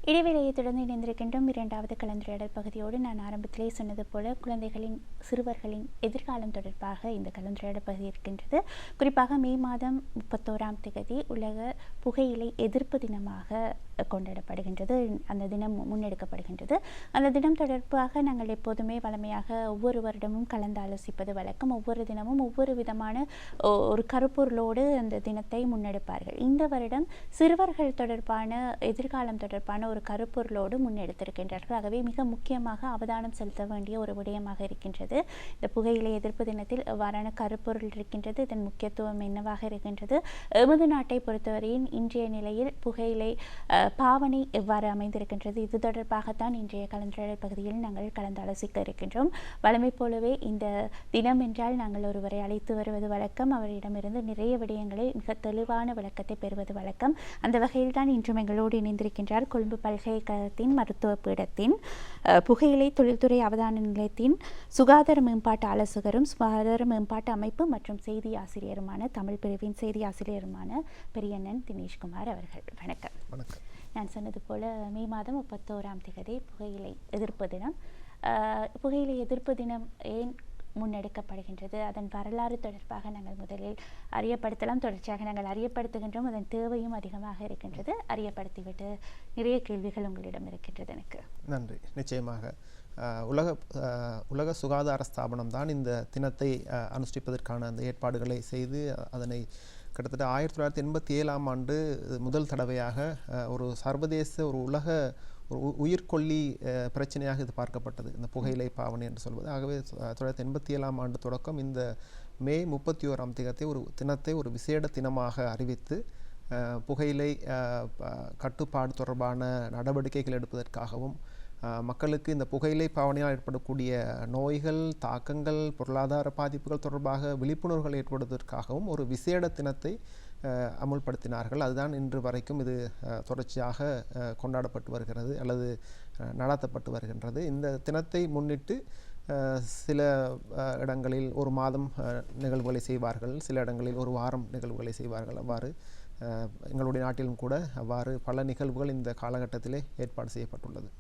இடைவேளையை தொடர்ந்து இணைந்திருக்கின்றோம். இரண்டாவது கலந்துரையாடல் பகுதியோடு நான் ஆரம்பத்திலே சொன்னது போல குழந்தைகளின் சிறுவர்களின் எதிர்காலம் தொடர்பாக இந்த கலந்துரையாடல் பகுதி இருக்கின்றது. குறிப்பாக மே மாதம் 31ஆம் தேதி உலக புகையிலை எதிர்ப்பு தினமாக கொண்டாடப்படுகின்றது. அந்த தினம் முன்னெடுக்கப்படுகின்றது. அந்த தினம் தொடர்பாக நாங்கள் எப்போதுமே வழமையாக ஒவ்வொரு வருடமும் கலந்து ஆலோசிப்பது வழக்கம். ஒவ்வொரு தினமும் ஒவ்வொரு விதமான ஒரு கருப்பொருளோடு அந்த தினத்தை முன்னெடுப்பார்கள். இந்த வருடம் சிறுவர்கள் தொடர்பான எதிர்காலம் தொடர்பான ஒரு கருப்பொருளோடு முன்னெடுத்திருக்கின்றார்கள். ஆகவே மிக முக்கியமாக அவதானம் செலுத்த வேண்டிய ஒரு விடயமாக இருக்கின்றது. இந்த புகையிலை எதிர்ப்பு தினத்தில் எவ்வாறான கருப்பொருள் இருக்கின்றது, இதன் முக்கியத்துவம் என்னவாக இருக்கின்றது, எமது நாட்டை பொறுத்தவரையின் இன்றைய நிலையில் புகையிலை பாவனை எவ்வாறு அமைந்திருக்கின்றது, இது தொடர்பாகத்தான் இன்றைய கலந்துரையாடல் பகுதியில் நாங்கள் கலந்து ஆலோசிக்க இருக்கின்றோம். வழமை போலவே இந்த தினம் என்றால் நாங்கள் ஒருவரை அழைத்து வருவது வழக்கம். அவரிடமிருந்து நிறைய விடயங்களை மிக தெளிவான விளக்கத்தை பெறுவது வழக்கம். அந்த வகையில் தான் இன்றும் எங்களோடு இணைந்திருக்கின்றார் கொழும்பு பல்கலைக்கழகத்தின் மருத்துவ பீடத்தின் புகையிலை தொழில்துறை அவதான நிலையத்தின் சுகாதார மேம்பாட்டு ஆலோசகரும் சுகாதார மேம்பாட்டு அமைப்பு மற்றும் செய்தி ஆசிரியருமான தமிழ் பிரிவின் செய்தி ஆசிரியருமான பெரியண்ணன் தினேஷ்குமார் அவர்கள். வணக்கம். வணக்கம். நான் சொன்னது போல மே மாதம் 31ஆம் தேதி புகையிலை எதிர்ப்பு தினம். புகையிலை எதிர்ப்பு தினம் ஏன் முன்னெடுக்கப்படுகின்றது, அதன் வரலாறு தொடர்பாக நாங்கள் முதலில் அறியப்படுத்தலாம். தொடர்ச்சியாக நாங்கள் அறியப்படுத்துகின்றோம். அதன் தேவையும் அதிகமாக இருக்கின்றது. அறியப்படுத்திவிட்டு நிறைய கேள்விகள் உங்களிடம் இருக்கின்றது. எனக்கு நன்றி. நிச்சயமாக உலக சுகாதார ஸ்தாபனம் தான் இந்த தினத்தை அனுஷ்டிப்பதற்கான அந்த ஏற்பாடுகளை செய்து அதனை கிட்டத்தட்ட 1987ஆம் ஆண்டு முதல் தடவையாக ஒரு சர்வதேச ஒரு உலக ஒரு உயிர்கொல்லி பிரச்சனையாக இது பார்க்கப்பட்டது, இந்த புகையிலை பாவனை என்று சொல்வது. ஆகவே 1987ஆம் ஆண்டு தொடக்கம் இந்த மே 31ஆம் தேதி ஒரு தினத்தை ஒரு விசேட தினமாக அறிவித்து புகையிலை கட்டுப்பாடு தொடர்பான நடவடிக்கைகள் எடுப்பதற்காகவும் மக்களுக்கு இந்த புகையிலை பாவனையால் ஏற்படக்கூடிய நோய்கள், தாக்கங்கள், பொருளாதார பாதிப்புகள் தொடர்பாக விழிப்புணர்வுகள் ஏற்படுவதற்காகவும் ஒரு விசேட தினத்தை அமுல்படுத்தினார்கள். அதுதான் இன்று வரைக்கும் இது தொடர்ச்சியாக கொண்டாடப்பட்டு வருகிறது அல்லது நடத்தப்பட்டு வருகின்றது. இந்த தினத்தை முன்னிட்டு சில இடங்களில் ஒரு மாதம் நிகழ்வுகளை செய்வார்கள், சில இடங்களில் ஒரு வாரம் நிகழ்வுகளை செய்வார்கள். அவ்வாறு எங்களுடைய நாட்டிலும் கூட அவ்வாறு பல நிகழ்வுகள் இந்த காலகட்டத்திலே ஏற்பாடு செய்யப்பட்டுள்ளது.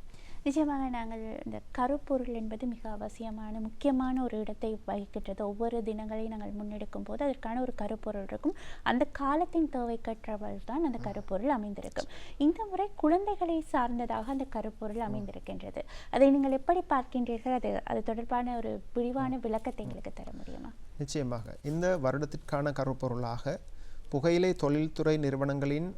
நிச்சயமாக நாங்கள் இந்த கருப்பொருள் என்பது மிக அவசியமான முக்கியமான ஒரு இடத்தை வகிக்கின்றது. ஒவ்வொரு தினங்களையும் நாங்கள் முன்னெடுக்கும் போது அதற்கான ஒரு கருப்பொருள் இருக்கும். அந்த காலத்தின் தேவைக்கற்றவள் தான் அந்த கருப்பொருள் அமைந்திருக்கும். இந்த முறை குழந்தைகளை சார்ந்ததாக அந்த கருப்பொருள் அமைந்திருக்கின்றது. அதை நீங்கள் எப்படி பார்க்கின்றீர்கள்? அது தொடர்பான ஒரு விரிவான விளக்கத்தை எங்களுக்கு தர முடியுமா? நிச்சயமாக. இந்த வருடத்திற்கான கருப்பொருளாக புகையிலை தொழில்துறை நிறுவனங்களின்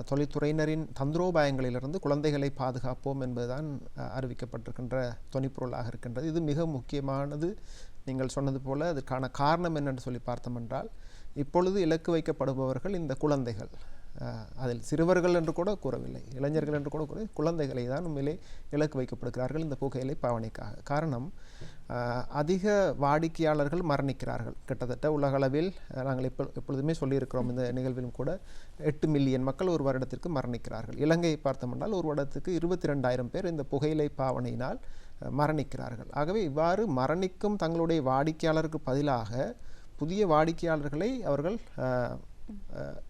தொழில்துறையினரின் தந்திரோபாயங்களிலிருந்து குழந்தைகளை பாதுகாப்போம் என்பதுதான் அறிவிக்கப்பட்டிருக்கின்ற தொனிப்பொருளாக இருக்கின்றது. இது மிக முக்கியமானது. நீங்கள் சொன்னது போல அதற்கான காரணம் என்னென்று சொல்லி பார்த்தோம் என்றால், இப்பொழுது இலக்கு வைக்கப்படுபவர்கள் இந்த குழந்தைகள். அதில் சிறுவர்கள் என்று கூட கூறவில்லை, இளைஞர்கள் என்று கூட கூற, குழந்தைகளை தான் உண்மையிலே இலக்கு வைக்கப்படுகிறார்கள் இந்த புகையிலை பாவனைக்காக. காரணம், அதிக வாடிக்கையாளர்கள் மரணிக்கிறார்கள். கிட்டத்தட்ட உலகளவில் நாங்கள் எப்பொழுதுமே சொல்லியிருக்கிறோம், இந்த நிகழ்விலும் கூட 8 மில்லியன் மக்கள் ஒரு வருடத்திற்கு மரணிக்கிறார்கள். இலங்கையை பார்த்தோம்னால் ஒரு வருடத்துக்கு 22,000 பேர் இந்த புகையிலை பாவனையினால் மரணிக்கிறார்கள். ஆகவே இவ்வாறு மரணிக்கும் தங்களுடைய வாடிக்கையாளருக்கு பதிலாக புதிய வாடிக்கையாளர்களை அவர்கள்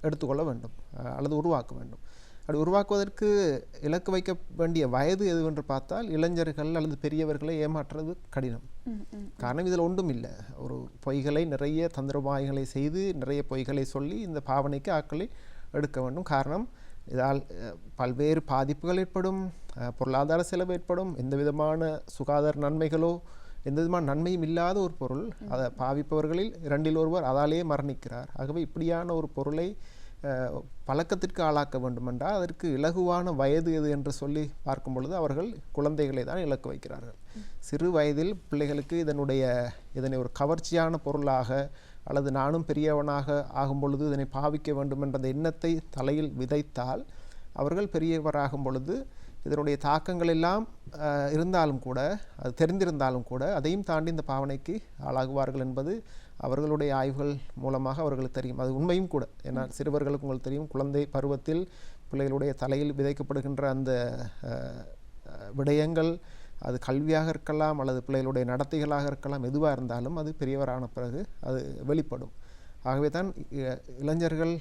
எடுத்துக்கொள்ள வேண்டும் அல்லது உருவாக்க வேண்டும். அப்படி உருவாக்குவதற்கு இலக்கு வைக்க வேண்டிய வயது எதுவென்று பார்த்தால், இளைஞர்கள் அல்லது பெரியவர்களை ஏமாற்றுறது கடினம். காரணம், இதில் ஒன்றும் இல்லை. ஒரு பொய்களை, நிறைய தந்திரோபாயங்களை செய்து நிறைய பொய்களை சொல்லி இந்த பாவனைக்கு ஆட்களை எடுக்க வேண்டும். காரணம், இதால் பல்வேறு பாதிப்புகள் ஏற்படும், பொருளாதார செலவு ஏற்படும், எந்த விதமான சுகாதார நன்மைகளோ எந்த விதமான நன்மையும் இல்லாத ஒரு பொருள். அதை பாவிப்பவர்களில் 2இல் ஒருவர் அதாலேயே மரணிக்கிறார். ஆகவே இப்படியான ஒரு பொருளை பழக்கத்திற்கு ஆளாக்க வேண்டுமென்றால் அதற்கு இலகுவான வயது எது என்று சொல்லி பார்க்கும் பொழுது அவர்கள் குழந்தைகளை தான் இலக்கு வைக்கிறார்கள். சிறு வயதில் பிள்ளைகளுக்கு இதனை ஒரு கவர்ச்சியான பொருளாக அல்லது நானும் பெரியவனாக ஆகும் பொழுது இதனை பாவிக்க வேண்டும் என்ற எண்ணத்தை தலையில் விதைத்தால் அவர்கள் பெரியவராகும் பொழுது இதனுடைய தாக்கங்கள் எல்லாம் இருந்தாலும் கூட, அது தெரிந்திருந்தாலும் கூட அதையும் தாண்டி இந்த பாவனைக்கு ஆளாகுவார்கள் என்பது அவர்களுடைய ஆய்வுகள் மூலமாக அவர்களுக்கு தெரியும். அது உண்மையும் கூட. ஏன்னா சிறுவர்களுக்கு உங்களுக்கு தெரியும், குழந்தை பருவத்தில் பிள்ளைகளுடைய தலையில் விதைக்கப்படுகின்ற அந்த விடயங்கள், அது கல்வியாக இருக்கலாம் அல்லது பிள்ளைகளுடைய நடத்தைகளாக இருக்கலாம், எதுவாக இருந்தாலும் அது பெரியவரான பிறகு அது வெளிப்படும். ஆகவே தான் இளைஞர்கள்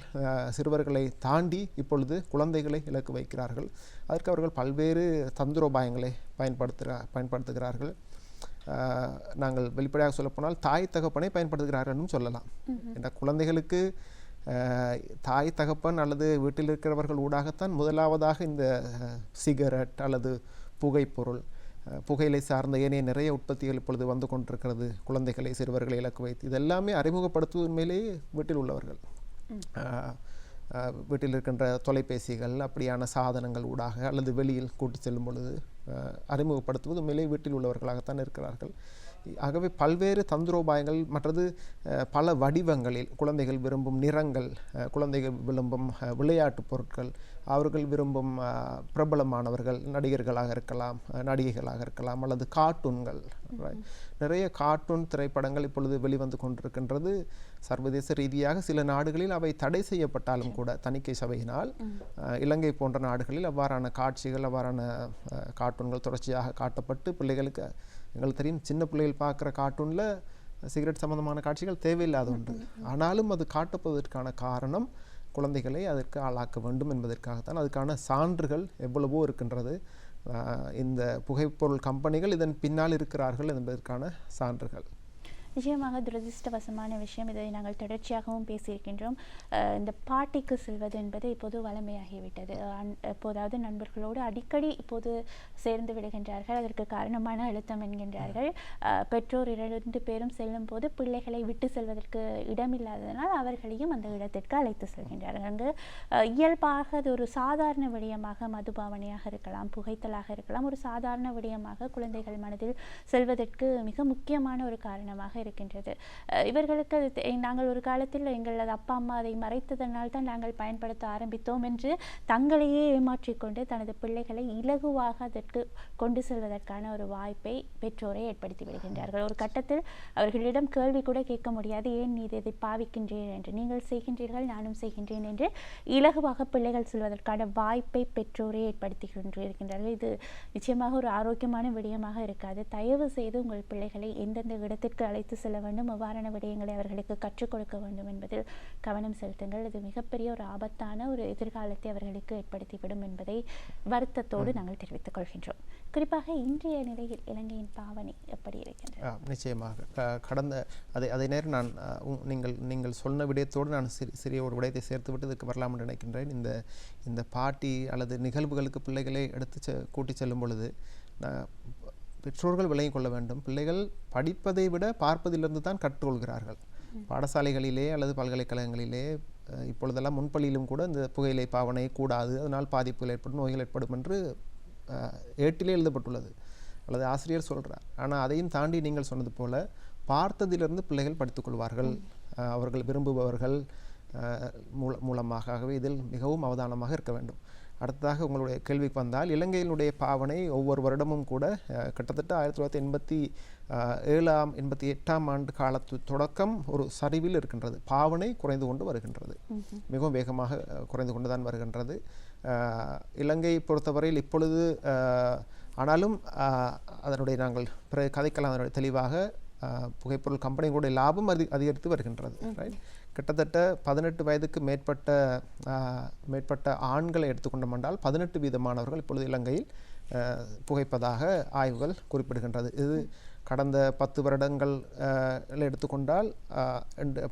சிறுவர்களை தாண்டி இப்பொழுது குழந்தைகளை இலக்கு வைக்கிறார்கள். அதற்கு அவர்கள் பல்வேறு தந்திரோபாயங்களை பயன்படுத்துகிறார்கள். நாங்கள் வெளிப்படையாக சொல்லப்போனால் தாய் தகப்பனை பயன்படுத்துகிறார்கள் சொல்லலாம். என்ற குழந்தைகளுக்கு தாய் தகப்பன் அல்லது வீட்டில் இருக்கிறவர்கள் ஊடாகத்தான் முதலாவதாக இந்த சிகரெட் அல்லது புகைப்பொருள், புகையிலை சார்ந்த ஏனைய நிறைய உற்பத்திகள் இப்பொழுது வந்து கொண்டிருக்கிறது. குழந்தைகளை சிறுவர்களை இலக்கு வைத்து இதெல்லாமே அறிமுகப்படுத்துவது உண்மையிலேயே வீட்டில் உள்ளவர்கள். வீட்டில் இருக்கின்ற தொலைபேசிகள் அப்படியான சாதனங்கள் ஊடாக அல்லது வெளியில் கூட்டி செல்லும் பொழுது அறிமுகப்படுத்துவது உண்மையிலே வீட்டில் உள்ளவர்களாகத்தான் இருக்கிறார்கள். ஆகவே பல்வேறு தந்திரோபாயங்கள், மற்றது பல வடிவங்களில் குழந்தைகள் விரும்பும் நிறங்கள், குழந்தைகள் விரும்பும் விளையாட்டு பொருட்கள், அவர்கள் விரும்பும் பிரபலமானவர்கள் நடிகர்களாக இருக்கலாம், நடிகைகளாக இருக்கலாம், அல்லது கார்ட்டூன்கள். நிறைய கார்ட்டூன் திரைப்படங்கள் இப்பொழுது வெளிவந்து கொண்டிருக்கின்றது. சர்வதேச ரீதியாக சில நாடுகளில் அவை தடை செய்யப்பட்டாலும் கூட தணிக்கை சபையினால் இலங்கை போன்ற நாடுகளில் அவ்வாறான காட்சிகள், அவ்வாறான கார்ட்டூன்கள் தொடர்ச்சியாக காட்டப்பட்டு பிள்ளைகளுக்கு, எங்களுக்கு தெரியும் சின்ன பிள்ளைகள் பார்க்குற கார்ட்டூனில் சிகரெட் சம்பந்தமான காட்சிகள் தேவையில்லாத ஒன்று. ஆனாலும் அது காட்டப்படுவதற்கான காரணம் குழந்தைகளை அதற்கு ஆளாக்க வேண்டும் என்பதற்காகத்தான். அதுக்கான சான்றுகள் எவ்வளவோ இருக்கின்றது. இந்த புகைப்பொருள் கம்பெனிகள் இதன் பின்னால் இருக்கிறார்கள் என்பதற்கான சான்றுகள். நிச்சயமாக துரதிருஷ்டவசமான விஷயம். இதை நாங்கள் தொடர்ச்சியாகவும் பேசியிருக்கின்றோம். இந்த பார்ட்டிக்கு செல்வது என்பது இப்போது வளமையாகிவிட்டது. எப்போதாவது நண்பர்களோடு அடிக்கடி இப்போது சேர்ந்து விடுகின்றார்கள். அதற்கு காரணமான அழுத்தம் என்கின்றார்கள். பெற்றோர் 2 பேரும் செல்லும் போது பிள்ளைகளை விட்டு செல்வதற்கு இடமில்லாததனால் அவர்களையும் அந்த இடத்திற்கு அழைத்து செல்கின்றார்கள். அங்கு இயல்பாக அது ஒரு சாதாரண விடயமாக, மதுபாவனையாக இருக்கலாம், புகைத்தலாக இருக்கலாம், ஒரு சாதாரண விடயமாக குழந்தைகள் மனதில் செல்வதற்கு மிக முக்கியமான ஒரு காரணமாக இருக்கின்றது. இவர்களுக்கு நாங்கள் ஒரு காலத்தில் எங்களது அப்பா அம்மா அதை மறைத்ததனால் தான் நாங்கள் பயன்படுத்த ஆரம்பித்தோம் என்று தங்களையே ஏமாற்றிக்கொண்டு தனது பிள்ளைகளை இலகுவாக அதற்கு கொண்டு செல்வதற்கான ஒரு வாய்ப்பை பெற்றோரை ஏற்படுத்தி விடுகின்றார்கள். ஒரு கட்டத்தில் அவர்களிடம் கேள்வி கூட கேட்க முடியாது, ஏன் நீ இதை பாவிக்கின்றீர்கள் என்று. நீங்கள் செய்கின்றீர்கள், நானும் செய்கின்றேன் என்று இலகுவாக பிள்ளைகள் செல்வதற்கான வாய்ப்பை பெற்றோரை ஏற்படுத்தி கொண்டிருக்கின்றார்கள். இது நிச்சயமாக ஒரு ஆரோக்கியமான விடயமாக இருக்காது. தயவு செய்து உங்கள் பிள்ளைகளை எந்தெந்த இடத்திற்கு அழைத்து செல்ல வேண்டும், அவ்வாறான விடயங்களை அவர்களுக்கு கற்றுக் கொடுக்க வேண்டும் என்பதில் கவனம் செலுத்துங்கள். இது மிகப்பெரிய ஒரு ஆபத்தான ஒரு எதிர்காலத்தை அவர்களுக்கு ஏற்படுத்திவிடும் என்பதை வருத்தத்தோடு நாங்கள் தெரிவித்துக் கொள்கின்றோம். குறிப்பாக இன்றைய நிலையில் இலங்கையின் பாவனை எப்படி இருக்கின்றது? நிச்சயமாக கடந்த அதே நேரம் நான் நீங்கள் சொன்ன விடயத்தோடு நான் சிறிய ஒரு விடயத்தை சேர்த்துவிட்டு இதுக்கு வரலாம் என்று நினைக்கின்றேன். இந்த பார்ட்டி அல்லது நிகழ்வுகளுக்கு பிள்ளைகளை எடுத்து கூட்டி செல்லும் பொழுது பெற்றோர்கள் விளங்கிக் கொள்ள வேண்டும். பிள்ளைகள் படிப்பதை விட பார்ப்பதிலிருந்து தான் கற்றுக்கொள்கிறார்கள். பாடசாலைகளிலே அல்லது பல்கலைக்கழகங்களிலே இப்பொழுதெல்லாம் முன்பள்ளியிலும் கூட இந்த புகையிலை பாவனை கூடாது, அதனால் பாதிப்புகள் ஏற்படும், நோய்கள் ஏற்படும் என்று ஏட்டிலே எழுதப்பட்டுள்ளது அல்லது ஆசிரியர் சொல்கிறார். ஆனால் அதையும் தாண்டி நீங்கள் சொன்னது போல பார்த்ததிலிருந்து பிள்ளைகள் படித்துக்கொள்வார்கள். அவர்கள் விரும்புபவர்கள் மூலமாக. ஆகவே இதில் மிகவும் அவதானமாக இருக்க வேண்டும். அடுத்ததாக உங்களுடைய கேள்விக்கு வந்தால், இலங்கையினுடைய பாவனை ஒவ்வொரு வருடமும் கூட கிட்டத்தட்ட 1987-88 ஆண்டு காலத்து தொடக்கம் ஒரு சரிவில் இருக்கின்றது. பாவனை குறைந்து கொண்டு வருகின்றது, மிகவும் வேகமாக குறைந்து கொண்டு தான் வருகின்றது. இலங்கை பொறுத்தவரையில் இப்பொழுது ஆனாலும் அதனுடைய நாங்கள் கதைக்கலாம் அதனுடைய தெளிவாக புகைப்பொருள் கம்பெனிகளுடைய லாபம் அதிகரித்து வருகின்றது. ரைட், கிட்டத்தட்ட 18 வயதுக்கு மேற்பட்ட ஆண்களை எடுத்துக்கொண்டோம் என்றால் 18% இப்பொழுது இலங்கையில் புகைப்பதாக ஆய்வுகள் குறிப்பிடுகின்றது. இது கடந்த 10 வருடங்கள் எடுத்துக்கொண்டால்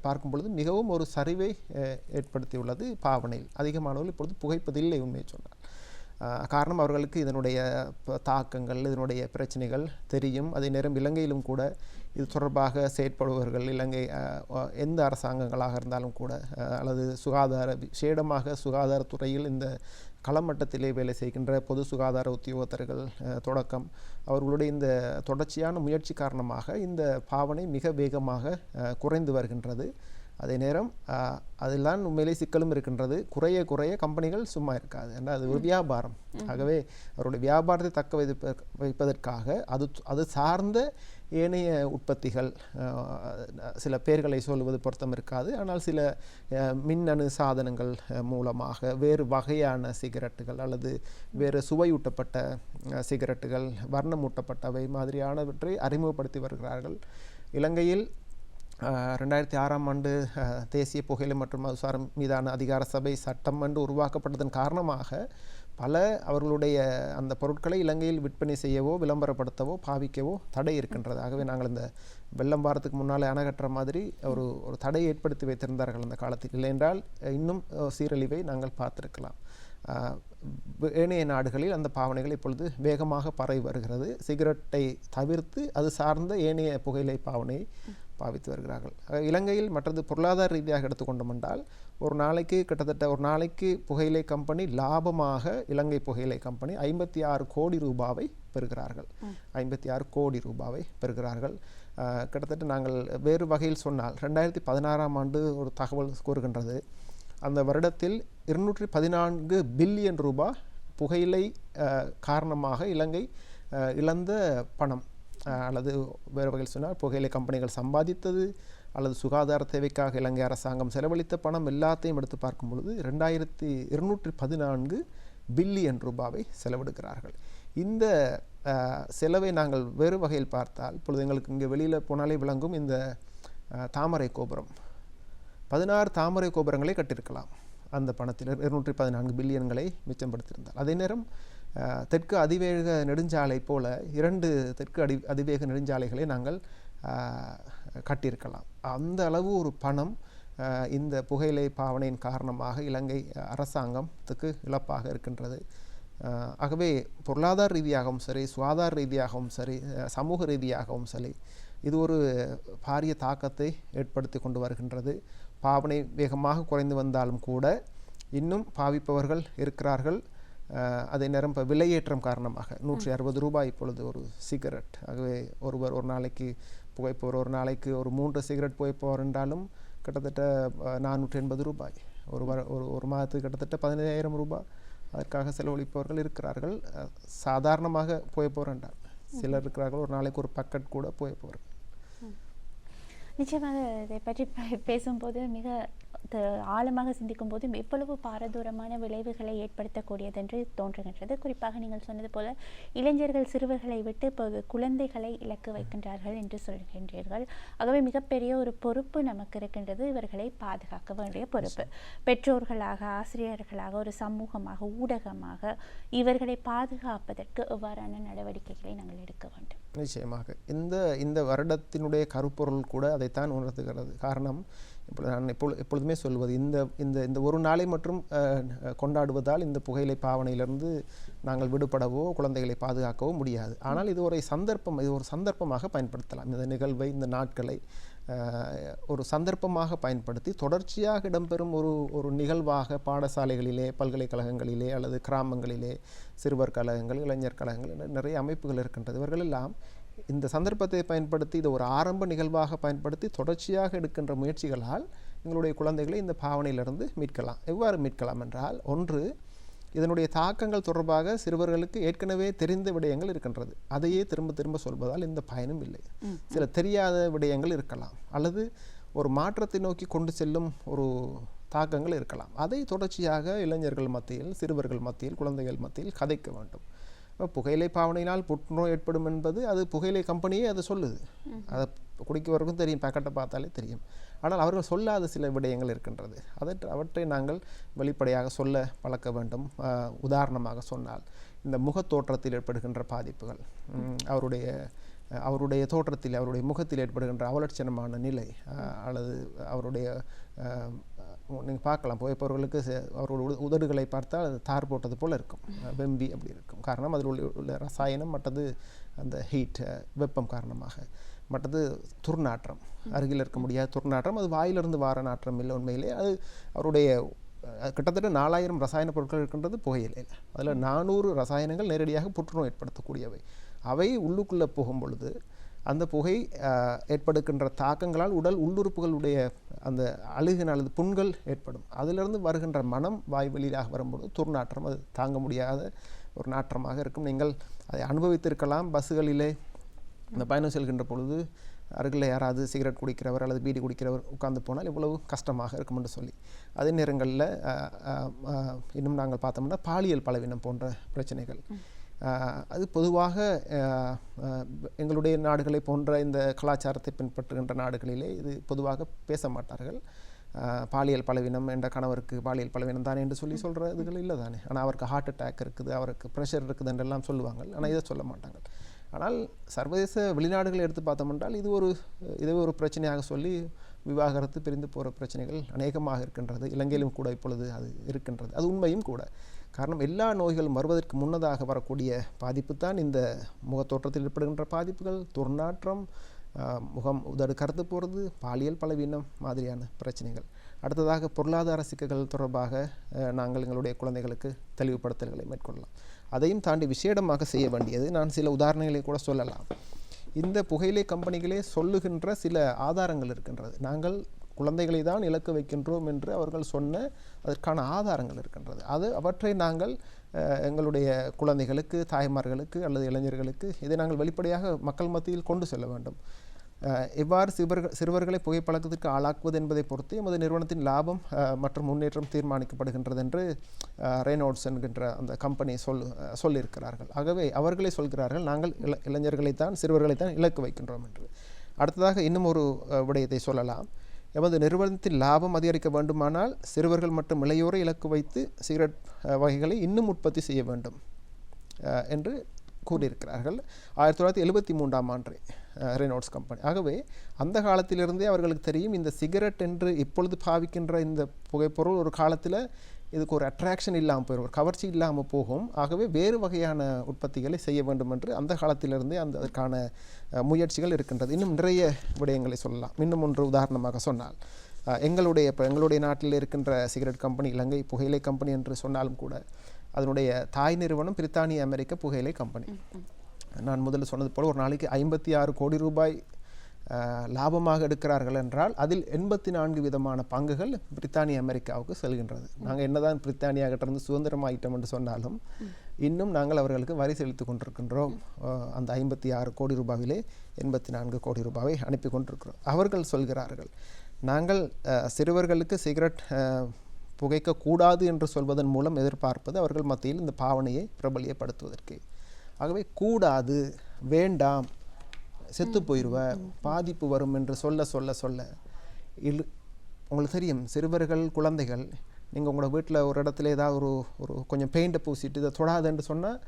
பார்க்கும் பொழுது மிகவும் ஒரு சரிவை ஏற்படுத்தியுள்ளது. பாவனையில் அதிகமானவர்கள் இப்பொழுது புகைப்பதில்லை உண்மையை சொன்னார். காரணம், அவர்களுக்கு இதனுடைய தாக்கங்கள், இதனுடைய பிரச்சனைகள் தெரியும். அதே நேரம் இலங்கையிலும் கூட இது தொடர்பாக செயற்படுபவர்கள், இலங்கை எந்த அரசாங்கங்களாக இருந்தாலும் கூட அல்லது விசேடமாக சுகாதாரத்துறையில் இந்த களமட்டத்திலே வேலை செய்கின்ற பொது சுகாதார உத்தியோகத்தர்கள் தொடக்கம் அவர்களுடைய இந்த தொடர்ச்சியான முயற்சி காரணமாக இந்த பாவனை மிக வேகமாக குறைந்து வருகின்றது. அதே நேரம் அதில்தான் உண்மையிலே சிக்கலும் இருக்கின்றது. குறைய கம்பெனிகள் சும்மா இருக்காது, ஏன்னா அது ஒரு வியாபாரம். ஆகவே அவருடைய வியாபாரத்தை தக்க வைப்பதற்காக அது சார்ந்த ஏனைய உற்பத்திகள், சில பேர்களை சொல்வது பொருத்தம் இருக்காது, ஆனால் சில மின்னணு சாதனங்கள் மூலமாக வேறு வகையான சிகரெட்டுகள் அல்லது வேறு சுவையூட்டப்பட்ட சிகரெட்டுகள், வர்ணமூட்டப்பட்டவை மாதிரியானவற்றை அறிமுகப்படுத்தி வருகிறார்கள். இலங்கையில் 2006ஆம் ஆண்டு தேசிய புகையிலை மற்றும் மதுசாரம் மீதான அதிகார சபை சட்டம் என்று உருவாக்கப்பட்டதன் காரணமாக பல அவர்களுடைய அந்த பொருட்களை இலங்கையில் விற்பனை செய்யவோ விளம்பரப்படுத்தவோ பாவிக்கவோ தடை இருக்கின்றது. ஆகவே நாங்கள் இந்த வெள்ளம் வாரத்துக்கு முன்னாலே அணை கட்டுற மாதிரி ஒரு தடை ஏற்படுத்தி வைத்திருந்தார்கள் அந்த காலத்தில். இல்லையென்றால் இன்னும் சீரழிவை நாங்கள் பார்த்திருக்கலாம். ஏனைய நாடுகளில் அந்த பாவனைகள் இப்பொழுது வேகமாக பரவி வருகிறது. சிகரெட்டை தவிர்த்து அது சார்ந்த ஏனைய புகையிலை பாவனையை பாவித்து வருகிறார்கள். இலங்கையில் மற்றது பொருளாதார ரீதியாக எடுத்துக்கொண்டோம் என்றால் ஒரு நாளைக்கு கிட்டத்தட்ட ஒரு நாளைக்கு புகையிலை கம்பெனி லாபமாக இலங்கை புகையிலை கம்பெனி 56 கோடி ரூபாவை பெறுகிறார்கள். 56 கோடி ரூபாவை பெறுகிறார்கள். கிட்டத்தட்ட நாங்கள் வேறு வகையில் சொன்னால் 2016ஆம் ஆண்டு ஒரு தகவல் கூறுகின்றது, அந்த வருடத்தில் 214 பில்லியன் ரூபாய் புகையிலை காரணமாக இலங்கை இழந்த பணம், அல்லது வேறு வகையில் சொன்னால் புகையிலை கம்பெனிகள் சம்பாதித்தது அல்லது சுகாதார தேவைக்காக இலங்கை அரசாங்கம் செலவழித்த பணம் எல்லாத்தையும் எடுத்து பார்க்கும் பொழுது 214 பில்லியன் ரூபாவை செலவிடுகிறார்கள். இந்த செலவை நாங்கள் வேறு வகையில் பார்த்தால் இப்பொழுது எங்களுக்கு இங்கே வெளியில் போனாலே விளங்கும் இந்த தாமரை கோபுரம், 16 தாமரை கோபுரங்களை கட்டியிருக்கலாம் அந்த பணத்தில் 214 பில்லியன்களை மிச்சப்படுத்தியிருந்தால். அதே நேரம் தெற்கு அதிவேக நெடுஞ்சாலை போல 2 தெற்கு அதிவேக நெடுஞ்சாலைகளை நாங்கள் கட்டியிருக்கலாம். அந்த அளவு ஒரு பணம் இந்த புகையிலை பாவனையின் காரணமாக இலங்கை அரசாங்கத்துக்கு இழப்பாக இருக்கின்றது. ஆகவே பொருளாதார ரீதியாகவும் சரி, சுகாதார ரீதியாகவும் சரி, சமூக ரீதியாகவும் சரி, இது ஒரு பாரிய தாக்கத்தை ஏற்படுத்தி கொண்டு வருகின்றது. பாவனை வேகமாக குறைந்து வந்தாலும் கூட இன்னும் பாவிப்பவர்கள் இருக்கிறார்கள். அதே நேரம் இப்போ விலையேற்றம் காரணமாக 160 ரூபாய் இப்பொழுது ஒரு சிகரெட். ஆகவே ஒருவர் ஒரு நாளைக்கு புகைப்பவர் ஒரு நாளைக்கு ஒரு 3 சிகரெட் புகைப்பவர் என்றாலும் கிட்டத்தட்ட 480 ரூபாய், ஒரு மாதத்துக்கு கிட்டத்தட்ட 15,000 ரூபாய் அதற்காக செலவழிப்பவர்கள் இருக்கிறார்கள். சாதாரணமாக புகைப்பவர் என்றால் சிலர் இருக்கிறார்கள் ஒரு நாளைக்கு ஒரு பக்கெட் கூட புகைப்பவர்கள். நிச்சயமாக இதை பற்றி பேசும்போது மிக ஆழமாக சிந்திக்கும் போது எவ்வளவு பாரதூரமான விளைவுகளை ஏற்படுத்தக்கூடியது என்று தோன்றுகின்றது. குறிப்பாக நீங்கள் சொன்னது போல இளைஞர்கள் சிறுவர்களை விட்டு இப்போது குழந்தைகளை இலக்கு வைக்கின்றார்கள் என்று சொல்கின்றீர்கள். ஆகவே மிகப்பெரிய ஒரு பொறுப்பு நமக்கு இருக்கின்றது, இவர்களை பாதுகாக்க வேண்டிய பொறுப்பு. பெற்றோர்களாக, ஆசிரியர்களாக, ஒரு சமூகமாக, ஊடகமாக இவர்களை பாதுகாப்பதற்கு எவ்வாறான நடவடிக்கைகளை நாங்கள் எடுக்க வேண்டும்? நிச்சயமாக இந்த வருடத்தினுடைய கருப்பொருள் கூட அதைத்தான் உணர்த்துகிறது. காரணம், நான் எப்பொழுதுமே சொல்வது, இந்த ஒரு நாளை மற்றும் கொண்டாடுவதால் இந்த புகையிலை பாவனையிலிருந்து நாங்கள் விடுபடவோ குழந்தைகளை பாதுகாக்கவோ முடியாது. ஆனால் இது ஒரு சந்தர்ப்பமாக பயன்படுத்தலாம். இந்த நிகழ்வை, இந்த நாட்களை ஒரு சந்தர்ப்பமாக பயன்படுத்தி தொடர்ச்சியாக இடம்பெறும் ஒரு நிகழ்வாக பாடசாலைகளிலே, பல்கலைக்கழகங்களிலே அல்லது கிராமங்களிலே சிறுவர் கழகங்கள், இளைஞர் கழகங்கள், நிறைய அமைப்புகள் இருக்கின்றது. இவர்கள் எல்லாம் இந்த சந்தர்ப்பத்தை பயன்படுத்தி இதை ஒரு ஆரம்ப நிகழ்வாக பயன்படுத்தி தொடர்ச்சியாக எடுக்கின்ற முயற்சிகளால் எங்களுடைய குழந்தைகளை இந்த பாவனையிலிருந்து மீட்கலாம். எவ்வாறு மீட்கலாம் என்றால், ஒன்று, இதனுடைய தாக்கங்கள் தொடர்பாக சிறுவர்களுக்கு ஏற்கனவே தெரிந்த விடயங்கள் இருக்கின்றது. அதையே திரும்ப திரும்ப சொல்வதால் இந்த பயனும் இல்லை. சில தெரியாத விடயங்கள் இருக்கலாம், அல்லது ஒரு மாற்றத்தை நோக்கி கொண்டு செல்லும் ஒரு தாக்கங்கள் இருக்கலாம். அதை தொடர்ச்சியாக இளைஞர்கள் மத்தியில், சிறுவர்கள் மத்தியில், குழந்தைகள் மத்தியில் கதைக்க வேண்டும். புகையிலை பாவனையினால் புற்றுநோய் ஏற்படும் என்பது அது புகையிலை கம்பெனியே அதை சொல்லுது. அதை குடிக்கவருக்கும் தெரியும், பேக்கெட்டை பார்த்தாலே தெரியும். ஆனால் அவர்கள் சொல்லாத சில விடயங்கள் இருக்கின்றது. அவற்றை நாங்கள் வெளிப்படையாக சொல்ல பழக்க வேண்டும். உதாரணமாக சொன்னால், இந்த முகத்தோற்றத்தில் ஏற்படுகின்ற பாதிப்புகள், அவருடைய தோற்றத்தில், அவருடைய முகத்தில் ஏற்படுகின்ற அவலட்சணமான நிலை, அல்லது அவருடைய நீங்கள் பார்க்கலாம், புகைப்பவர்களுக்கு அவருடைய உதடுகளை பார்த்தால் அது தார் போட்டது போல் இருக்கும், வெம்பி அப்படி இருக்கும். காரணம் அதில் உள்ள ரசாயனம், மற்றது அந்த ஹீட், வெப்பம் காரணமாக. மற்றது துர்நாற்றம், அருகில் இருக்க முடியாத துர்நாற்றம், அது வாயிலிருந்து வார நாற்றம் இல்லை. உண்மையிலே அது அவருடைய கிட்டத்தட்ட 4000 ரசாயன பொருட்கள் இருக்கின்றது புகையிலையில். அதில் 400 ரசாயனங்கள் நேரடியாக புற்றுநோய் ஏற்படுத்தக்கூடியவை. அவை உள்ளுக்குள்ளே போகும் பொழுது அந்த புகை ஏற்படுகின்ற தாக்கங்களால் உடல் உள்ளுறுப்புகளுடைய அந்த அழுகின அல்லது புண்கள் ஏற்படும். அதிலிருந்து வருகின்ற மனம் வாய் வெளியாக வரும்போது துர்நாற்றம், அது தாங்க முடியாத ஒரு நாற்றமாக இருக்கும். நீங்கள் அதை அனுபவித்திருக்கலாம். பஸ்ஸுகளிலே இந்த பயணம் செல்கின்ற பொழுது அருகில் யாராவது சிகரெட் குடிக்கிறவர் அல்லது பீடி குடிக்கிறவர் உட்கார்ந்து போனால் இவ்வளவு கஷ்டமாக இருக்கும் என்று சொல்லி. அதே நேரங்களில் இன்னும் நாங்கள் பார்த்தோம்னா பாலியல் பலவீனம் போன்ற பிரச்சனைகள், அது பொதுவாக எங்களுடைய நாடுகளை போன்ற இந்த கலாச்சாரத்தை பின்பற்றுகின்ற நாடுகளிலே இது பொதுவாக பேச மாட்டார்கள். பாலியல் பலவீனம் என்ற கணவருக்கு பாலியல் பலவீனம் தானே என்று சொல்கிறதுகள் இல்லை தானே. ஆனால் அவருக்கு ஹார்ட் அட்டாக் இருக்குது, அவருக்கு ப்ரெஷர் இருக்குது என்றெல்லாம் சொல்லுவாங்க. ஆனால் இதை சொல்ல மாட்டாங்க. ஆனால் சர்வதேச வெளிநாடுகளை எடுத்து பார்த்தோம் என்றால் இது ஒரு பிரச்சனையாக சொல்லி விவாகரத்து பிரிந்து போகிற பிரச்சனைகள் அநேகமாக இருக்கின்றது. இலங்கையிலும் கூட இப்பொழுது அது இருக்கின்றது. அது உண்மையும் கூட. காரணம், எல்லா நோய்களும் வருவதற்கு முன்னதாக வரக்கூடிய பாதிப்பு தான் இந்த முகத்தோற்றத்தில் ஏற்படுகின்ற பாதிப்புகள், துர்நாற்றம், முகம் உதடு கருத்து போகிறது, பாலியல் பலவீனம் மாதிரியான பிரச்சனைகள். அடுத்ததாக பொருளாதார சிக்கல்கள் தொடர்பாக நாங்கள் எங்களுடைய குழந்தைகளுக்கு தெளிவுபடுத்தல்களை மேற்கொள்ளலாம். அதையும் தாண்டி விசேடமாக செய்ய வேண்டியது, நான் சில உதாரணங்களை கூட சொல்லலாம். இந்த புகையிலை கம்பெனிகளே சொல்லுகின்ற சில ஆதாரங்கள் இருக்கின்றது. நாங்கள் குழந்தைகளை தான் இலக்கு வைக்கின்றோம் என்று அவர்கள் சொன்ன அதற்கான ஆதாரங்கள் இருக்கின்றது. அவற்றை நாங்கள் எங்களுடைய குழந்தைகளுக்கு, தாய்மார்களுக்கு அல்லது இளைஞர்களுக்கு இதை நாங்கள் வெளிப்படையாக மக்கள் மத்தியில் கொண்டு செல்ல வேண்டும். எவ்வாறு சிறுவர்களை புகைப்பழக்கத்திற்கு ஆளாக்குவது என்பதை பொறுத்து எமது நிறுவனத்தின் லாபம் மற்றும் முன்னேற்றம் தீர்மானிக்கப்படுகின்றது என்று ரெய்னால்ட்ஸ் என்கின்ற அந்த கம்பெனி சொல்லியிருக்கிறார்கள். ஆகவே அவர்களே சொல்கிறார்கள், நாங்கள் இளைஞர்களைத்தான், சிறுவர்களைத்தான் இலக்கு வைக்கின்றோம் என்று. அடுத்ததாக இன்னும் ஒரு விடயத்தை சொல்லலாம். எமது நிறுவனத்தின் லாபம் அதிகரிக்க வேண்டுமானால் சிறுவர்கள் மற்றும் இளையோரை இலக்கு வைத்து சிகரெட் வகைகளை இன்னும் உற்பத்தி செய்ய வேண்டும் என்று கூறியிருக்கிறார்கள். 1973ஆம் ஆண்டு ரெய்னால்ட்ஸ் கம்பெனி. ஆகவே அந்த காலத்திலிருந்தே அவர்களுக்கு தெரியும், இந்த சிகரெட் என்று இப்பொழுது பாவிக்கின்ற இந்த புகைப்பொருள் ஒரு காலத்தில் இதுக்கு ஒரு அட்ராக்ஷன் இல்லாமல் போயிடும், ஒரு கவர்ச்சி இல்லாமல் போகும். ஆகவே வேறு வகையான உற்பத்திகளை செய்ய வேண்டும் என்று அந்த காலத்திலிருந்தே அதற்கான முயற்சிகள் இருக்கின்றது. இன்னும் நிறைய விடயங்களை சொல்லலாம். இன்னும் ஒன்று உதாரணமாக சொன்னால், எங்களுடைய நாட்டில் இருக்கின்ற சிகரெட் கம்பெனி இலங்கை புகையிலை கம்பெனி என்று சொன்னாலும் கூட அதனுடைய தாய் நிறுவனம் பிரித்தானிய அமெரிக்க புகையிலை கம்பெனி. நான் முதல்ல சொன்னது போல் ஒரு நாளைக்கு 56 கோடி ரூபாய் லாபமாக எடுக்கிறார்கள் என்றால் அதில் 84 விதமான பங்குகள் பிரித்தானிய அமெரிக்காவுக்கு செல்கின்றது. நாங்கள் என்னதான் பிரித்தானியாகிட்டிருந்து சுதந்திரமாயிட்டோம் என்று சொன்னாலும் இன்னும் நாங்கள் அவர்களுக்கு வரி செலுத்தி கொண்டிருக்கின்றோம். அந்த 56 கோடி ரூபாயிலே 84 கோடி ரூபாயை அனுப்பி கொண்டிருக்கிறோம். அவர்கள் சொல்கிறார்கள், நாங்கள் சிறுவர்களுக்கு சிகரெட் புகைக்கக்கூடாது என்று சொல்வதன் மூலம் எதிர்பார்ப்பது அவர்கள் மத்தியில் இந்த பாவனையை பிரபலியப்படுத்துவதற்கு. ஆகவே கூடாது, வேண்டாம், செத்து போயிடுவ, பாதிப்பு வரும் என்று சொல்ல சொல்ல சொல்ல உங்களுக்கு தெரியும், சிறுவர்கள், குழந்தைகள், நீங்கள் உங்களோட வீட்டில் ஒரு இடத்துல ஏதாவது ஒரு கொஞ்சம் பெயிண்டை பூசிட்டு இதை தொடாதுன்னு சொன்னால்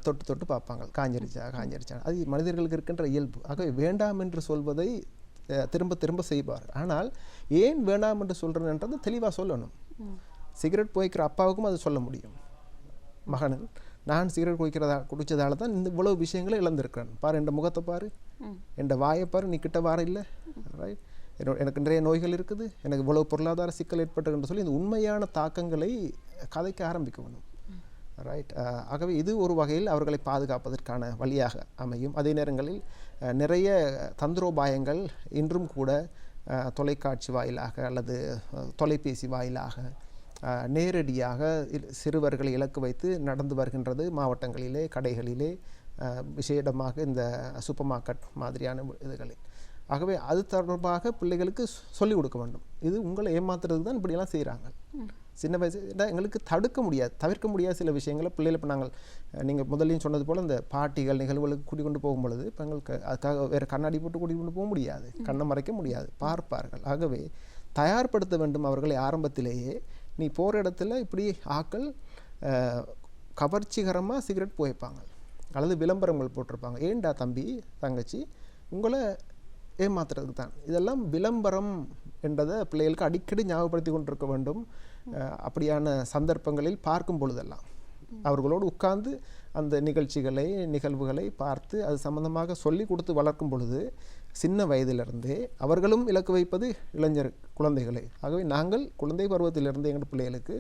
தொட்டு தொட்டு பார்ப்பாங்க, காஞ்சிருச்சா. அது மனிதர்களுக்கு இருக்கின்ற இயல்பு. ஆகவே வேண்டாம் என்று சொல்வதை திரும்ப திரும்ப செய்வார். ஆனால் ஏன் வேண்டாம் என்று சொல்கிறேன்ன்றது தெளிவாக சொல்லணும். சிகரெட் புகைக்கிற அப்பாவுக்கும் அது சொல்ல முடியும். மகன், நான் சிகரெட் குடித்ததால தான் இந்த இவ்வளவு விஷயங்களை இழந்திருக்கிறேன். பாரு, என் முகத்தை பாரு, என் வாயை பாரு, நீ கிட்ட வார இல்லை, ரைட், எனக்கு நிறைய நோய்கள் இருக்குது, எனக்கு இவ்வளவு பொருளாதார சிக்கல் ஏற்பட்டதுன்னு சொல்லி இந்த உண்மையான தாக்கங்களை கதைக்க ஆரம்பிக்க வேணும். ரைட். ஆகவே இது ஒரு வகையில் அவர்களை பாதுகாப்பதற்கான வழியாக அமையும். அதே நேரங்களில் நிறைய தந்திரோபாயங்கள் இன்றும் கூட தொலைக்காட்சி வாயிலாக அல்லது தொலைபேசி வாயிலாக நேரடியாக சிறுவர்களை இலக்கு வைத்து நடந்து வருகின்றது. மாவட்டங்களிலே, கடைகளிலே, விசேடமாக இந்த சூப்பர் மார்க்கெட் மாதிரியான இதுகளில். ஆகவே அது தொடர்பாக பிள்ளைகளுக்கு சொல்லிக் கொடுக்க வேண்டும். இது உங்களை ஏமாத்துறதுக்கு தான் இப்படியெல்லாம் செய்கிறாங்க. சின்ன வயசு எங்களுக்கு தவிர்க்க முடியாத சில விஷயங்களை பிள்ளைகள் இப்போ நீங்கள் முதலையும் சொன்னது போல் இந்த பாட்டிகள் நிகழ்வுகளுக்கு கூட்டிக் கொண்டு போகும் பொழுது இப்போ எங்களுக்கு அதுக்காக வேறு கண்ணாடி போட்டு கூட்டிக் கொண்டு போக முடியாது, கண்ணை மறைக்க முடியாது, பார்ப்பார்கள். ஆகவே தயார்படுத்த வேண்டும் அவர்களை ஆரம்பத்திலேயே. நீ போகிற இடத்துல இப்படி ஆக்கள் கவர்ச்சிகரமாக சிகரெட் புகைப்பாங்க அல்லது விளம்பரங்கள் போட்டிருப்பாங்க. ஏண்டா தம்பி தங்கச்சி, உங்களை ஏமாத்துறதுக்கு தான். இதெல்லாம் விளம்பரம் என்றதை பிள்ளைகளுக்கு அடிக்கடி ஞாபகப்படுத்தி கொண்டிருக்க வேண்டும். அப்படியான சந்தர்ப்பங்களில் பார்க்கும் பொழுதெல்லாம் அவர்களோடு உட்கார்ந்து அந்த நிகழ்வுகளை பார்த்து அது சம்பந்தமாக சொல்லி கொடுத்து வளர்க்கும் பொழுது சின்ன வயதிலிருந்தே அவர்களும் இலக்கு வைப்பது இளைஞர் குழந்தைகளை. ஆகவே நாங்கள் குழந்தை பருவத்திலிருந்து எங்கள் பிள்ளைகளுக்கு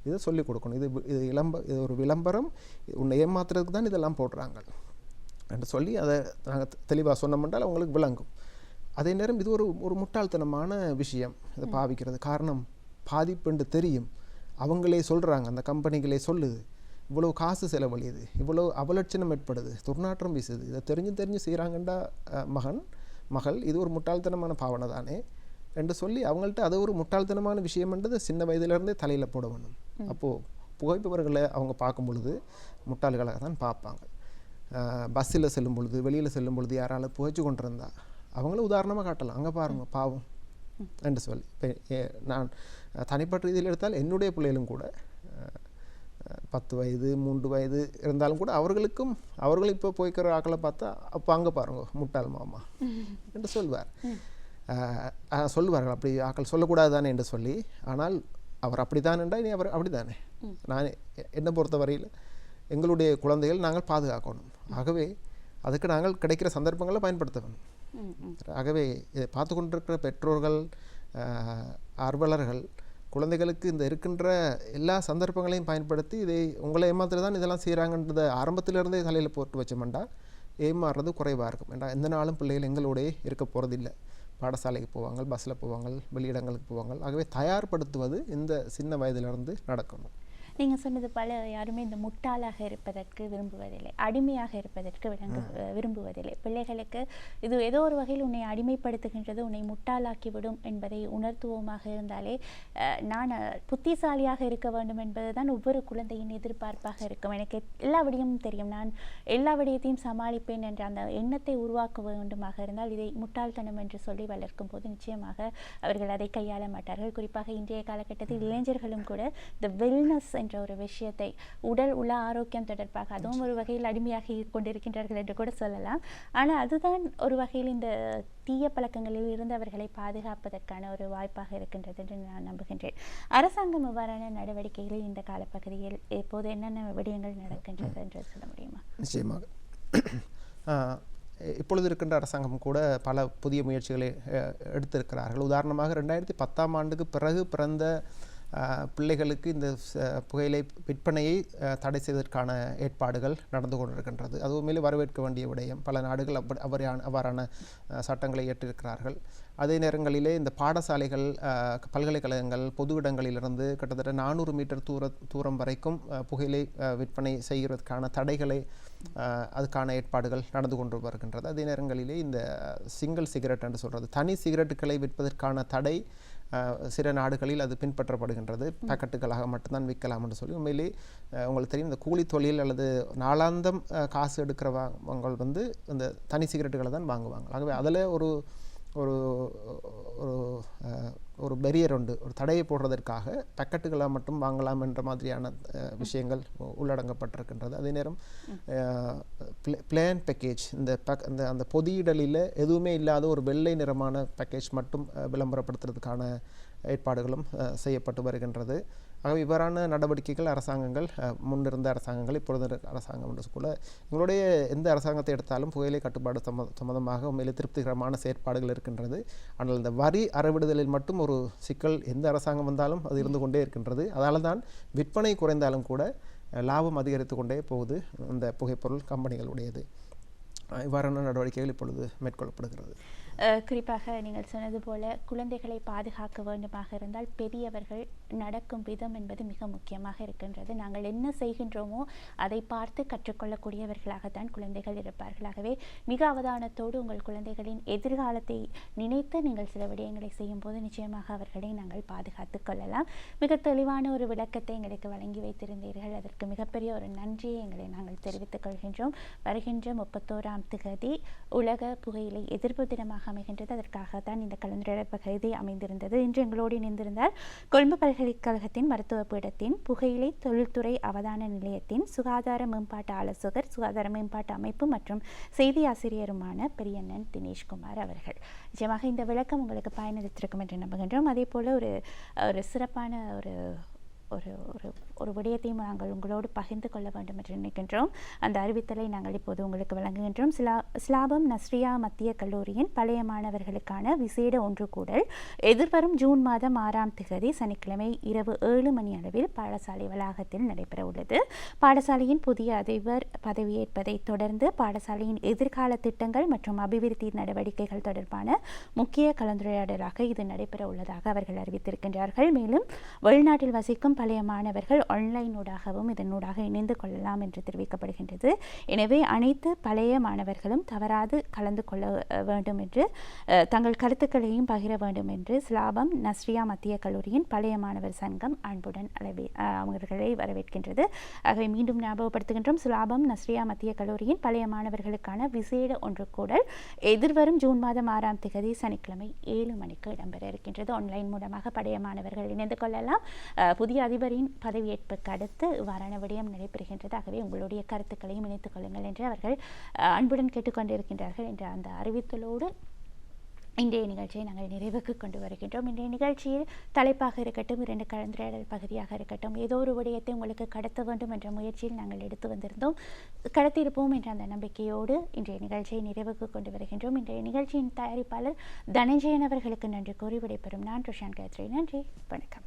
இதை சொல்லிக் கொடுக்கணும். இது ஒரு விளம்பரம், உன்னை ஏமாத்துறதுக்கு தான் இதெல்லாம் போடுறாங்க என்று சொல்லி அதை நாங்கள் தெளிவாக சொன்னோம்னால் அவங்களுக்கு விளங்கும். அதே நேரம் இது ஒரு முட்டாள்தனமான விஷயம் இதை பாவிக்கிறது. காரணம், பாதிப்புண்டு தெரியும், அவங்களே சொல்கிறாங்க, அந்த கம்பெனிகளே சொல்லுது, இவ்வளோ காசு செலவழியுது, இவ்வளோ அவலட்சணம் ஏற்படுது, துர்நாற்றம் வீசுது, இதை தெரிஞ்சு செய்கிறாங்கண்டா மகள், இது ஒரு முட்டாள்தனமான பாவனை தானே என்று சொல்லி அவங்கள்ட்ட அதை ஒரு முட்டாள்தனமான விஷயம்ன்றது சின்ன வயதிலிருந்தே தலையில் போட வேணும். அப்போது புகைப்பவர்களை அவங்க பார்க்கும் பொழுது முட்டாள்களாக தான் பார்ப்பாங்க. பஸ்ஸில் செல்லும் பொழுது வெளியில் செல்லும் பொழுது யாராலும் புகைச்சு கொண்டிருந்தா அவங்கள உதாரணமாக காட்டலாம், அங்கே பாருங்கள் பாவம் என்று சொல்லி. இப்போ நான் தனிப்பட்ட ரீதியில் எடுத்தால் என்னுடைய பிள்ளைகளும் கூட 10 வயது 3 வயது இருந்தாலும் கூட அவர்கள் இப்போ போய்க்கிற ஆக்களை பார்த்தா அப்போ அங்கே பாருங்க முட்டாள் மாமா என்று சொல்லுவார்கள். அப்படி ஆக்கள் சொல்லக்கூடாது தானே என்று சொல்லி. ஆனால் அவர் அப்படித்தான் என்றால் இனி அவர் அப்படித்தானே. நான் என்னை பொறுத்த வரையில் எங்களுடைய குழந்தைகள் நாங்கள் பாதுகாக்கணும். ஆகவே அதுக்கு நாங்கள் கிடைக்கிற சந்தர்ப்பங்களை பயன்படுத்த வேணும். ஆகவே இதை பார்த்து கொண்டிருக்கிற பெற்றோர்கள், ஆர்வலர்கள் குழந்தைகளுக்கு இந்த இருக்கின்ற எல்லா சந்தர்ப்பங்களையும் பயன்படுத்தி இதை உங்களை ஏமாத்திர தான் இதெல்லாம் செய்கிறாங்கன்றதை ஆரம்பத்திலிருந்தே தலையில் போட்டு வச்சோம்னா ஏமாறுறது குறைவாக இருக்கும். ஏன்னா எந்த நாளும் பிள்ளைகள் எங்களோடய இருக்க போகிறதில்லை. பாடசாலைக்கு போவாங்க, பஸ்ஸில் போவாங்க, வெளியிடங்களுக்கு போவாங்க. ஆகவே தயார்படுத்துவது இந்த சின்ன வயதிலிருந்து நடக்கணும். நீங்கள் சொன்னது போல யாருமே இந்த முட்டாளாக இருப்பதற்கு விரும்புவதில்லை, அடிமையாக இருப்பதற்கு விரும்புவதில்லை. பிள்ளைகளுக்கு இது ஏதோ ஒரு வகையில் உன்னை அடிமைப்படுத்துகின்றது, உன்னை முட்டாளாக்கிவிடும் என்பதை உணர்த்துவோமாக இருந்தாலே நான் புத்திசாலியாக இருக்க வேண்டும் என்பது தான் ஒவ்வொரு குழந்தையின் எதிர்பார்ப்பாக இருக்கும். எனக்கு எல்லா விடயமும் தெரியும், நான் எல்லா விடயத்தையும் சமாளிப்பேன் என்ற அந்த எண்ணத்தை உருவாக்க வேண்டுமாக இருந்தால் இதை முட்டாள்தனம் என்று சொல்லி வளர்க்கும் போது நிச்சயமாக அவர்கள் அதை கையாள மாட்டார்கள். குறிப்பாக இன்றைய காலகட்டத்தில் இளைஞர்களும் கூட இந்த வெல்னஸ் என்ற ஒரு விஷயத்தை, உடல் உள்ள ஆரோக்கியம் தொடர்பாக அதுவும் ஒரு வகையில் அடிமையாகி கொண்டிருக்கின்றார்கள் என்று கூட சொல்லலாம். ஆனால் அதுதான் ஒரு வகையில் இந்த தீய பழக்கங்களில் இருந்தவர்களை பாதுகாப்பதற்கான ஒரு வாய்ப்பாக இருக்கின்றது என்று நான் நம்புகின்றேன். அரசாங்கம் இவ்வாறான நடவடிக்கைகளில் இந்த காலப்பகுதியில் எப்போது என்னென்ன விடயங்கள் நடக்கின்றது என்று சொல்ல முடியுமா? நிச்சயமாக. இப்பொழுது இருக்கின்ற அரசாங்கம் கூட பல புதிய முயற்சிகளை எடுத்திருக்கிறார்கள். உதாரணமாக 2010ஆம் ஆண்டுக்கு பிறகு பிறந்த பிள்ளைகளுக்கு இந்த புகையிலை விற்பனையை தடை செய்வதற்கான ஏற்பாடுகள் நடந்து கொண்டிருக்கின்றது. அது உண்மையிலே வரவேற்க வேண்டிய விடயம். பல நாடுகள் அவ்வாறான சட்டங்களை ஏற்றிருக்கிறார்கள். அதே நேரங்களிலே இந்த பாடசாலைகள், பல்கலைக்கழகங்கள், பொது இடங்களிலிருந்து கிட்டத்தட்ட 400 மீட்டர் தூரம் வரைக்கும் புகையிலை விற்பனை செய்கிறதுக்கான தடைகளை, அதுக்கான ஏற்பாடுகள் நடந்து கொண்டு வருகின்றது. அதே நேரங்களிலே இந்த சிங்கிள் சிகரெட் என்று சொல்கிறது, தனி சிகரெட்டுகளை விற்பதற்கான தடை சில நாடுகளில் அது பின்பற்றப்படுகின்றது. பேக்கெட்டுகளாக மட்டும்தான் விற்கலாம் என்று சொல்லி. உண்மையிலே உங்களுக்கு தெரியும், இந்த கூலி தொழில் அல்லது நாளாந்தம் காசு எடுக்கிறவங்க இந்த தனி சிகரெட்டுகளை தான் வாங்குவாங்க. ஆகவே அதில் ஒரு பெரியர் உண்டு, ஒரு தடையை போடுறதற்காக பேக்கெட்டுகளை மட்டும் வாங்கலாம் என்ற மாதிரியான விஷயங்கள் உள்ளடங்கப்பட்டிருக்கின்றது. அதே நேரம் பிளேன் பேக்கேஜ், அந்த பொதியிடலில் எதுவுமே இல்லாத ஒரு வெள்ளை நிறமான பேக்கேஜ் மட்டும் விளம்பரப்படுத்துறதுக்கான ஏற்பாடுகளும் செய்யப்பட்டு வருகின்றது. ஆகவே இவ்வாறான நடவடிக்கைகள் அரசாங்கங்கள், முன்னிருந்த அரசாங்கங்கள், இப்பொழுது அரசாங்கம் என்று கூட, எங்களுடைய எந்த அரசாங்கத்தை எடுத்தாலும் புகையிலை கட்டுப்பாடு சம்பந்தமாக உண்மையிலே திருப்திகரமான செயற்பாடுகள் இருக்கின்றது. ஆனால் இந்த வரி அறவிடுதலில் மட்டும் ஒரு சிக்கல் எந்த அரசாங்கம் வந்தாலும் அது இருந்து கொண்டே இருக்கின்றது. அதனால தான் விற்பனை குறைந்தாலும் கூட லாபம் அதிகரித்து கொண்டே போகுது இந்த புகைப்பொருள் கம்பெனிகளுடையது. இவ்வாறான நடவடிக்கைகள் இப்பொழுது மேற்கொள்ளப்படுகிறது. குறிப்பாக நீங்கள் சொன்னது போல குழந்தைகளை பாதுகாக்க வேண்டுமாக இருந்தால் பெரியவர்கள் நடக்கும் விதம் என்பது மிக முக்கியமாக இருக்கின்றது. நாங்கள் என்ன செய்கின்றோமோ அதை பார்த்து கற்றுக்கொள்ளக்கூடியவர்களாகத்தான் குழந்தைகள் இருப்பார்கள். ஆகவே மிக அவதானத்தோடு உங்கள் குழந்தைகளின் எதிர்காலத்தை நினைத்து நீங்கள் சில விடயங்களை செய்யும் போது நிச்சயமாக அவர்களை நாங்கள் பாதுகாத்து கொள்ளலாம். மிக தெளிவான ஒரு விளக்கத்தை எங்களுக்கு வழங்கி வைத்திருந்தீர்கள். அதற்கு மிகப்பெரிய ஒரு நன்றியை நாங்கள் தெரிவித்துக் கொள்கின்றோம். வருகின்ற 31ஆம் தேதி உலக புகையிலை எதிர்ப்பு தினமாக அமைகின்றது. அதற்காகத்தான் இந்த கலந்துரையாடல் பகுதி அமைந்திருந்தது. இன்று எங்களோடு இணைந்திருந்தார் கொழும்பு பல்கலைக்கழகத்தின் மருத்துவ பீடத்தின் புகையிலை தொழில்துறை அவதான நிலையத்தின் சுகாதார மேம்பாட்டு ஆலோசகர், சுகாதார மேம்பாட்டு அமைப்பு மற்றும் செய்தி ஆசிரியருமான பெரியண்ணன் தினேஷ்குமார் அவர்கள். நிச்சயமாக இந்த விளக்கம் உங்களுக்கு பயனளித்திருக்கும் என்று நம்புகின்றோம். அதே போல ஒரு சிறப்பான ஒரு விடயத்தையும் நாங்கள் உங்களோடு பகிர்ந்து கொள்ள வேண்டும் என்று நினைக்கின்றோம். அந்த அறிவித்தலை நாங்கள் இப்போது உங்களுக்கு வழங்குகின்றோம். ஸ்லாபம் நஸ்ரியா மத்திய கல்லூரியின் பழைய மாணவர்களுக்கான விசேட ஒன்று கூடல் எதிர்வரும் ஜூன் மாதம் 6ஆம் தேதி சனிக்கிழமை இரவு 7 மணி அளவில் பாடசாலை வளாகத்தில் நடைபெற உள்ளது. பாடசாலையின் புதிய அதிபர் பதவியேற்பதை தொடர்ந்து பாடசாலையின் எதிர்கால திட்டங்கள் மற்றும் அபிவிருத்தி நடவடிக்கைகள் தொடர்பான முக்கிய கலந்துரையாடலாக இது நடைபெற உள்ளதாக அவர்கள் அறிவித்திருக்கின்றார்கள். மேலும் வெளிநாட்டில் வசிக்கும் பழைய மாணவர்கள் ஆன்லைனூடாகவும் இதனூடாக இணைந்து கொள்ளலாம் என்று தெரிவிக்கப்படுகின்றது. எனவே அனைத்து பழைய மாணவர்களும் தவறாது கலந்து கொள்ள வேண்டும் என்று தங்கள் கருத்துக்களையும் பகிர வேண்டும் என்று சிலாபம் நஸ்ரியா மத்திய கல்லூரியின் பழைய மாணவர் சங்கம் அன்புடன் அவர்களை வரவேற்கின்றது. ஆகவே மீண்டும் ஞாபகப்படுத்துகின்றோம், சிலாபம் நஸ்ரியா மத்திய கல்லூரியின் பழைய மாணவர்களுக்கான விசேட ஒன்று கூடல் எதிர்வரும் ஜூன் மாதம் 6ஆம் தேதி சனிக்கிழமை 7 மணிக்கு இடம்பெற இருக்கின்றது. ஆன்லைன் மூலமாக பழைய மாணவர்கள் இணைந்து கொள்ளலாம். புதிய அதிபரின் பதவியேற்புக்கு அடுத்து இவ்வாறான விடயம் நடைபெறுகின்றது. ஆகவே உங்களுடைய கருத்துக்களையும் இணைத்துக் கொள்ளுங்கள் என்று அவர்கள் அன்புடன் கேட்டுக்கொண்டிருக்கின்றார்கள் என்ற அந்த அறிவித்தலோடு இன்றைய நிகழ்ச்சியை நாங்கள் நிறைவுக்கு கொண்டு வருகின்றோம். இன்றைய நிகழ்ச்சியில் தலைப்பாக இருக்கட்டும், 2 கலந்துரையாடல் பகுதியாக இருக்கட்டும், ஏதோ ஒரு விடயத்தை உங்களுக்கு கடத்த வேண்டும் என்ற முயற்சியில் நாங்கள் எடுத்து வந்திருந்தோம். கடத்தியிருப்போம் என்ற அந்த நம்பிக்கையோடு இன்றைய நிகழ்ச்சியை நிறைவுக்கு கொண்டு வருகின்றோம். இன்றைய நிகழ்ச்சியின் தயாரிப்பாளர் தனஞ்சயன் அவர்களுக்கு நன்றி கூறி விடைபெறும் நான் ருஷான் காயத்ரி. நன்றி, வணக்கம்.